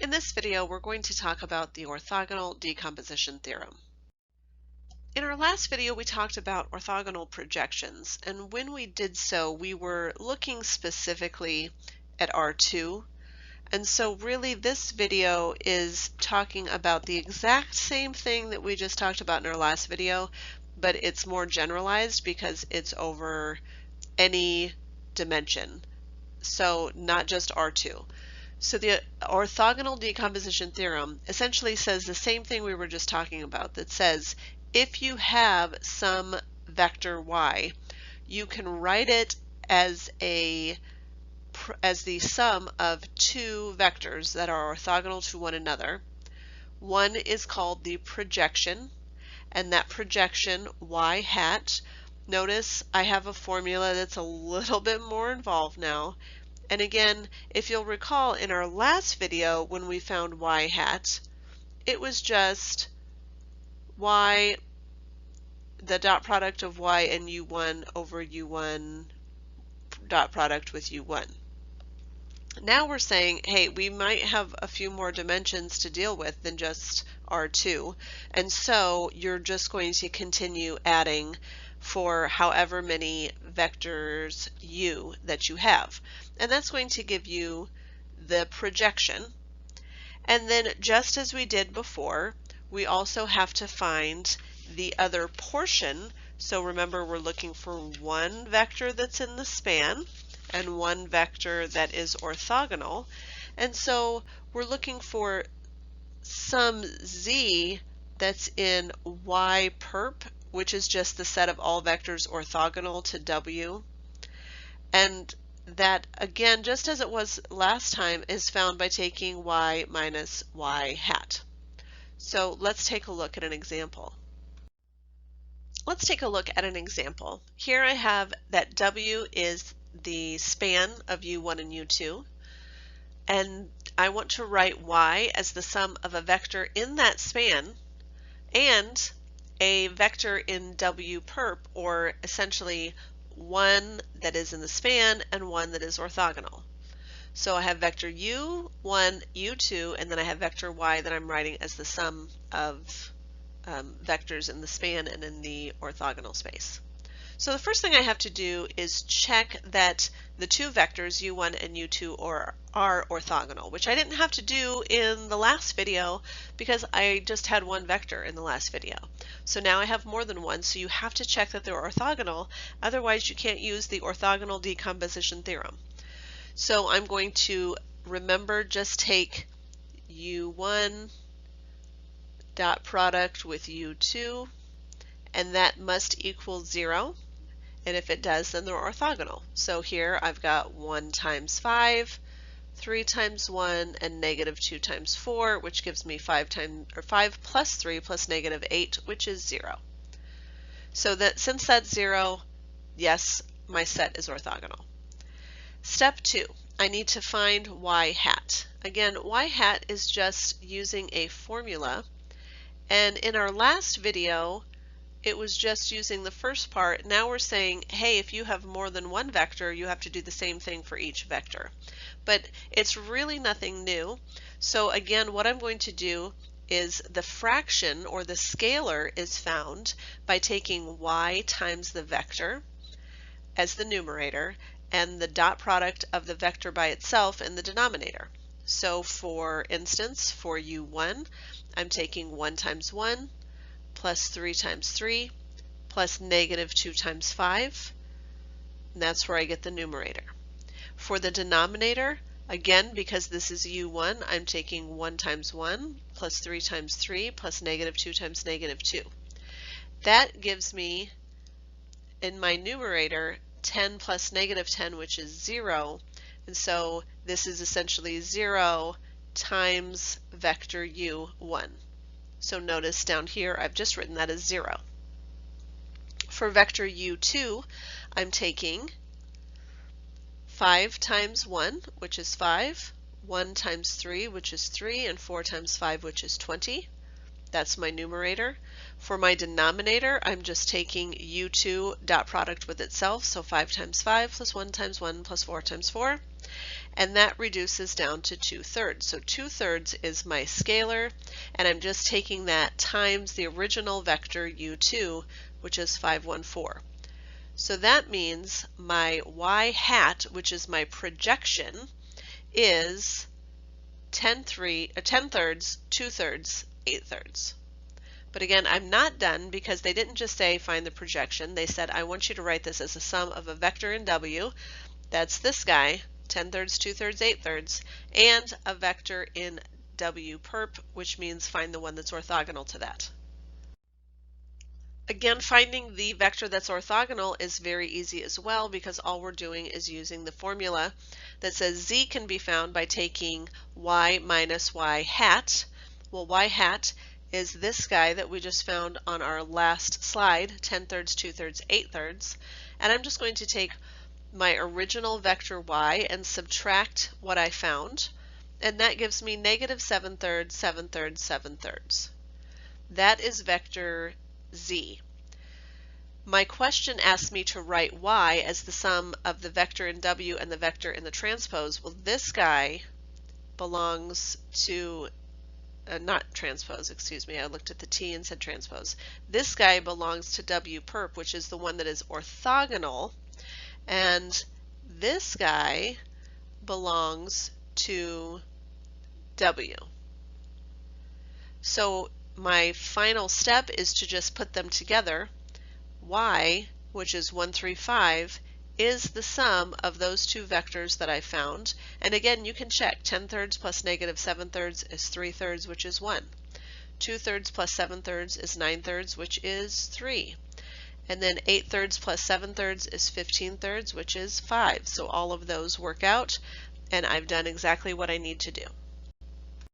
In this video, we're going to talk about the orthogonal decomposition theorem. In our last video, we talked about orthogonal projections, and when we did so, we were looking specifically at R2. And so really this video is talking about the exact same thing that we just talked about in our last video, but it's more generalized because it's over any dimension. So not just R2. So the orthogonal decomposition theorem essentially says the same thing we were just talking about, that says if you have some vector y, you can write it as the sum of two vectors that are orthogonal to one another. One is called the projection, and that projection y hat, notice I have a formula that's a little bit more involved now. And again, if you'll recall in our last video when we found y hat, it was just y, the dot product of y and u1 over u1 dot product with u1. Now we're saying, hey, we might have a few more dimensions to deal with than just R2, and so you're just going to continue adding for however many vectors u that you have. And that's going to give you the projection. And then just as we did before, we also have to find the other portion. So remember, we're looking for one vector that's in the span and one vector that is orthogonal. And so we're looking for some z that's in y perp, which is just the set of all vectors orthogonal to w. And that, again, just as it was last time, is found by taking y minus y hat. So let's take a look at an example. Let's take a look at an example. Here I have that w is the span of u1 and u2, and I want to write y as the sum of a vector in that span and a vector in w perp, or essentially one that is in the span and one that is orthogonal. So I have vector u1, u2, and then I have vector y that I'm writing as the sum of vectors in the span and in the orthogonal space. So the first thing I have to do is check that the two vectors u1 and u2 are orthogonal, which I didn't have to do in the last video because I just had one vector in the last video. So now I have more than one, so you have to check that they're orthogonal, otherwise you can't use the orthogonal decomposition theorem. So I'm going to, remember, just take u1 dot product with u2, and that must equal 0. And if it does, then they're orthogonal. So here I've got 1 times 5, 3 times 1, and negative 2 times 4, which gives me 5 plus 3 plus negative 8, which is 0. So that since that's 0, yes, my set is orthogonal. Step 2, I need to find y hat. Again, y hat is just using a formula, and in our last video it was just using the first part. Now we're saying, hey, if you have more than one vector, you have to do the same thing for each vector. But it's really nothing new. So again, what I'm going to do is the fraction, or the scalar, is found by taking y times the vector as the numerator and the dot product of the vector by itself in the denominator. So for instance, for u1, I'm taking 1 times 1 plus 3 times 3 plus negative 2 times 5, and that's where I get the numerator. For the denominator, again, because this is u1, I'm taking 1 times 1 plus 3 times 3 plus negative 2 times negative 2. That gives me, in my numerator, 10 plus negative 10, which is 0, and so this is essentially 0 times vector u1. So notice down here I've just written that as 0. For vector u2, I'm taking 5 times 1, which is 5, 1 times 3, which is 3, and 4 times 5, which is 20. That's my numerator. For my denominator, I'm just taking u2 dot product with itself, so 5 times 5 plus 1 times 1 plus 4 times 4. and that reduces down to 2/3. So 2/3 is my scalar, and I'm just taking that times the original vector u2, which is 514. So that means my y hat, which is my projection, is 10/3, 2/3, 8/3. But again, I'm not done because they didn't just say find the projection. They said I want you to write this as a sum of a vector in W, that's this guy, 10/3, 2/3, 8/3, and a vector in W perp, which means find the one that's orthogonal to that. Again, finding the vector that's orthogonal is very easy as well because all we're doing is using the formula that says z can be found by taking y minus y hat. Well, y hat is this guy that we just found on our last slide, 10/3, 2/3, 8/3, and I'm just going to take my original vector y and subtract what I found, and that gives me -7/3, 7/3, 7/3. That is vector z. My question asks me to write y as the sum of the vector in W and the vector in the transpose. Well, this guy belongs to, not transpose, excuse me, I looked at the t and said transpose. This guy belongs to W perp, which is the one that is orthogonal, and this guy belongs to W. So my final step is to just put them together. Y, which is 1, 3, 5, is the sum of those two vectors that I found. And again, you can check. 10/3 plus -7/3 is 3/3, which is 1. 2/3 plus 7/3 is 9/3, which is 3. And then 8/3 plus 7/3 is 15/3, which is 5. So all of those work out, and I've done exactly what I need to do.